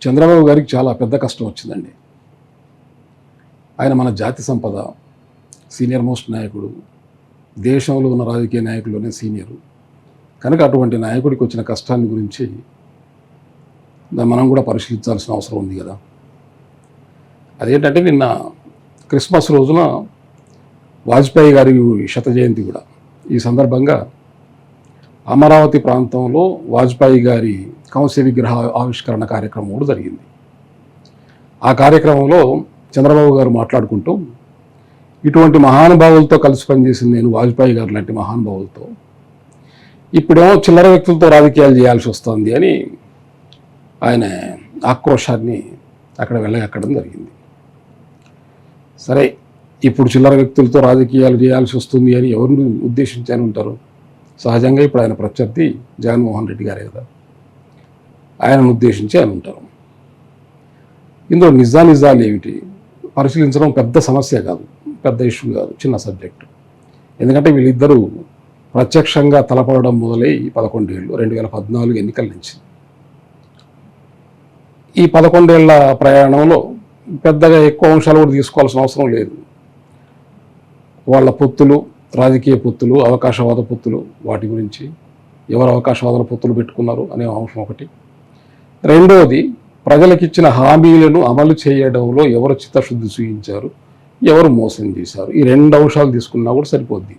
చంద్రబాబు గారికి చాలా పెద్ద కష్టం వచ్చిందండి. ఆయన మన జాతి సంపద, సీనియర్ మోస్ట్ నాయకుడు, దేశంలో ఉన్న రాజకీయ నాయకుల్లోనే సీనియరు. కనుక అటువంటి నాయకుడికి వచ్చిన కష్టాన్ని గురించి మనం కూడా పరిశీలించాల్సిన అవసరం ఉంది కదా. అదేంటంటే నిన్న క్రిస్మస్ రోజున వాజ్పేయి గారి శత జయంతి కూడా. ఈ సందర్భంగా అమరావతి ప్రాంతంలో వాజ్పేయి గారి కాంస్య విగ్రహ ఆవిష్కరణ కార్యక్రమం కూడా జరిగింది. ఆ కార్యక్రమంలో చంద్రబాబు గారు మాట్లాడుకుంటూ, ఇటువంటి మహానుభావులతో కలిసి పనిచేసింది నేను, వాజ్పేయి గారు లాంటి మహానుభావులతో, ఇప్పుడేమో చిల్లర వ్యక్తులతో రాజకీయాలు చేయాల్సి వస్తుంది అని ఆయన ఆక్రోశాన్ని అక్కడ వెళ్ళగక్కడం జరిగింది. సరే, ఇప్పుడు చిల్లర వ్యక్తులతో రాజకీయాలు చేయాల్సి వస్తుంది అని ఎవరిని ఉద్దేశించని ఉంటారు? సహజంగా ఇప్పుడు ఆయన ప్రత్యర్థి జగన్మోహన్ రెడ్డి గారే కదా, ఆయనను ఉద్దేశించి అని ఉంటారు. ఇందులో నిజాలు ఏమిటి పరిశీలించడం పెద్ద సమస్య కాదు, పెద్ద ఇష్యూ కాదు, చిన్న సబ్జెక్టు. ఎందుకంటే వీళ్ళిద్దరూ ప్రత్యక్షంగా తలపడడం మొదలై 11 ఏళ్ళు, 2014 ఎన్నికల నుంచి. ఈ 11 ఏళ్ల ప్రయాణంలో పెద్దగా ఎక్కువ అంశాలు కూడా తీసుకోవాల్సిన అవసరం లేదు. వాళ్ళ పొత్తులు, రాజకీయ పొత్తులు, అవకాశవాద పొత్తులు, వాటి గురించి ఎవరు అవకాశవాదాల పొత్తులు పెట్టుకున్నారు అనే అంశం ఒకటి. రెండోది, ప్రజలకిచ్చిన హామీలను అమలు చేయడంలో ఎవరు చిత్తశుద్ధి చూపించారు, ఎవరు మోసం చేశారు. ఈ 2 అంశాలు తీసుకున్నా కూడా సరిపోద్ది.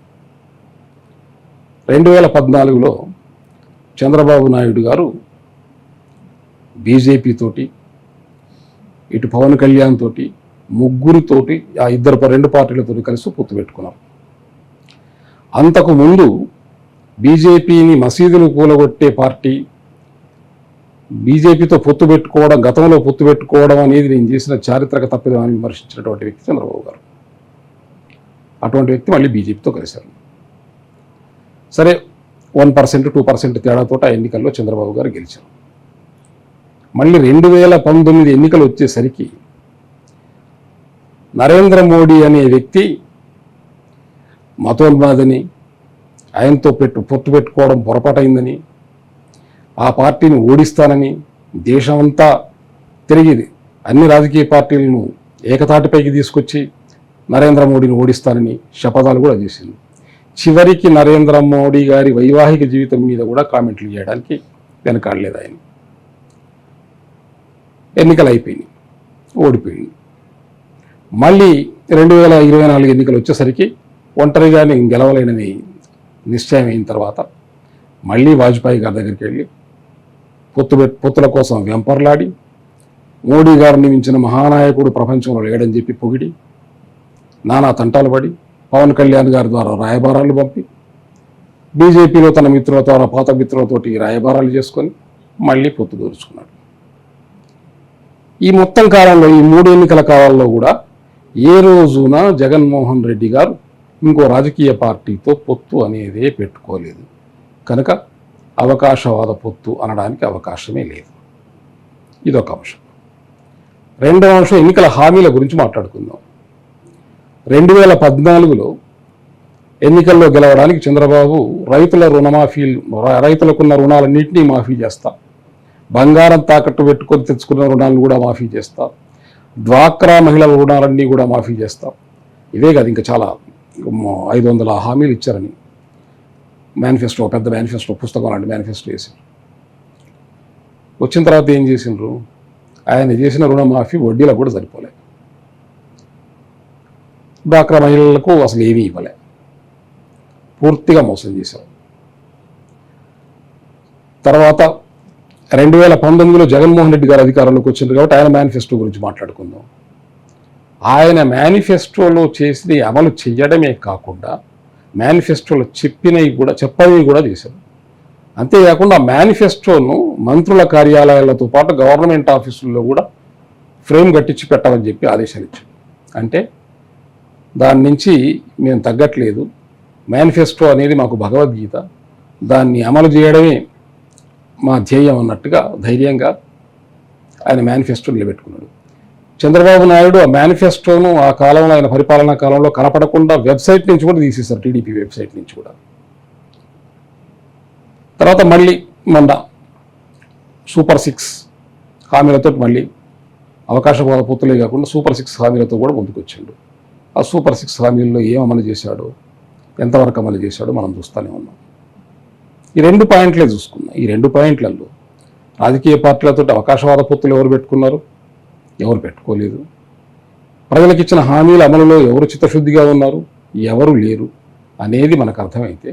2014లో చంద్రబాబు నాయుడు గారు బీజేపీ తోటి, ఇటు పవన్ కళ్యాణ్ తోటి, ముగ్గురితోటి, ఆ 2 పార్టీలతో కలిసి పొత్తు పెట్టుకున్నారు. అంతకు ముందు బీజేపీని మసీదులు కూలగొట్టే పార్టీ, బీజేపీతో పొత్తు పెట్టుకోవడం, గతంలో పొత్తు పెట్టుకోవడం అనేది నేను చేసిన చారిత్రక తప్పిదం అని విమర్శించినటువంటి వ్యక్తి చంద్రబాబు గారు. అటువంటి వ్యక్తి మళ్ళీ బీజేపీతో కలిశారు. సరే, 1%, 2% తేడాతో ఆ ఎన్నికల్లో చంద్రబాబు గారు గెలిచారు. మళ్ళీ 2019 ఎన్నికలు వచ్చేసరికి నరేంద్ర మోడీ అనే వ్యక్తి మతోన్మాదని, ఆయనతో పొత్తు పెట్టుకోవడం పొరపాటైందని, ఆ పార్టీని ఓడిస్తానని దేశమంతా తిరిగి అన్ని రాజకీయ పార్టీలను ఏకతాటిపైకి తీసుకొచ్చి నరేంద్ర మోడీని ఓడిస్తానని శపథాలు కూడా చేసింది. చివరికి నరేంద్ర మోడీ గారి వైవాహిక జీవితం మీద కూడా కామెంట్లు చేయడానికి వెనకాడలేదు ఆయన. ఎన్నికలు అయిపోయినాయి, ఓడిపోయింది. మళ్ళీ 2024 ఎన్నికలు వచ్చేసరికి ఒంటరిగా నేను గెలవలేనని నిశ్చయం అయిన తర్వాత మళ్ళీ వాజ్పేయి గారి దగ్గరికి వెళ్ళి పొత్తుల కోసం వెంపర్లాడి, మోడీ గారిని మించిన మహానాయకుడు ప్రపంచంలో లేడని చెప్పి పొగిడి, నానా తంటాలు పడి, పవన్ కళ్యాణ్ గారి ద్వారా రాయబారాలు పంపి, బీజేపీలో తన మిత్రుల ద్వారా, పాత మిత్రులతోటి రాయబారాలు చేసుకొని మళ్ళీ పొత్తు దోచుకున్నాడు. ఈ మొత్తం కాలంలో, ఈ 3 ఎన్నికల కాలంలో కూడా ఏ రోజున జగన్మోహన్ రెడ్డి గారు ఇంకో రాజకీయ పార్టీతో పొత్తు అనేదే పెట్టుకోలేదు. కనుక అవకాశవాద పొత్తు అనడానికి అవకాశమే లేదు. ఇదొక అంశం. రెండవ అంశం, ఎన్నికల హామీల గురించి మాట్లాడుకుందాం. 2014లో ఎన్నికల్లో గెలవడానికి చంద్రబాబు రైతులకున్న రుణాలన్నింటినీ మాఫీ చేస్తా, బంగారం తాకట్టు పెట్టుకొని తెచ్చుకున్న రుణాలను కూడా మాఫీ చేస్తా, డ్వాక్రా మహిళల రుణాలన్నీ కూడా మాఫీ చేస్తా, ఇవే కాదు ఇంకా చాలా 500 హామీలు ఇచ్చారని మేనిఫెస్టో, పెద్ద మేనిఫెస్టో, పుస్తకం లాంటి మేనిఫెస్టో వేసారు. వచ్చిన తర్వాత ఏం చేసిండ్రు? ఆయన చేసిన రుణమాఫీ వడ్డీలకు కూడా సరిపోలే, డ్వాక్రా మహిళలకు అసలు ఏమీ ఇవ్వలే, పూర్తిగా మోసం చేశారు. తర్వాత 2019లో జగన్మోహన్ రెడ్డి గారు అధికారంలోకి వచ్చింది కాబట్టి ఆయన మేనిఫెస్టో గురించి మాట్లాడుకుందాం. ఆయన మేనిఫెస్టోలో చేసి అమలు చేయడమే కాకుండా మేనిఫెస్టోలో చెప్పనివి కూడా చేశారు. అంతేకాకుండా మేనిఫెస్టోను మంత్రుల కార్యాలయాలతో పాటు గవర్నమెంట్ ఆఫీసుల్లో కూడా ఫ్రేమ్ కట్టించి పెట్టాలని చెప్పి ఆదేశాలు ఇచ్చారు. అంటే దాని నుంచి మేము తగ్గట్లేదు, మేనిఫెస్టో అనేది మాకు భగవద్గీత, దాన్ని అమలు చేయడమే మా ధ్యేయం అన్నట్టుగా ధైర్యంగా ఆయన మేనిఫెస్టో నిలబెట్టుకున్నాడు. చంద్రబాబు నాయుడు ఆ మేనిఫెస్టోను ఆ కాలంలో, ఆయన పరిపాలనా కాలంలో కనపడకుండా వెబ్సైట్ నుంచి కూడా తీసేశారు, టీడీపీ వెబ్సైట్ నుంచి కూడా. తర్వాత మళ్ళీ మొన్న సూపర్ 6 హామీలతో మళ్ళీ అవకాశవాద పొత్తులే కాకుండా సూపర్ 6 హామీలతో కూడా ముందుకొచ్చిండు. ఆ సూపర్ 6 హామీల్లో ఏం అమలు చేశాడో, ఎంతవరకు అమలు చేశాడో మనం చూస్తూనే ఉన్నాం. ఈ 2 పాయింట్లే చూసుకున్నాం. ఈ 2 పాయింట్లలో రాజకీయ పార్టీలతో అవకాశవాద పొత్తులు ఎవరు పెట్టుకున్నారు, ఎవరు పెట్టుకోలేదు, ప్రజలకు ఇచ్చిన హామీల అమలులో ఎవరు చిత్తశుద్ధిగా ఉన్నారు, ఎవరు లేరు అనేది మనకు అర్థమైతే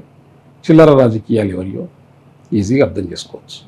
చిల్లర రాజకీయాలు ఎవరియో ఈజీగా అర్థం చేసుకోవచ్చు.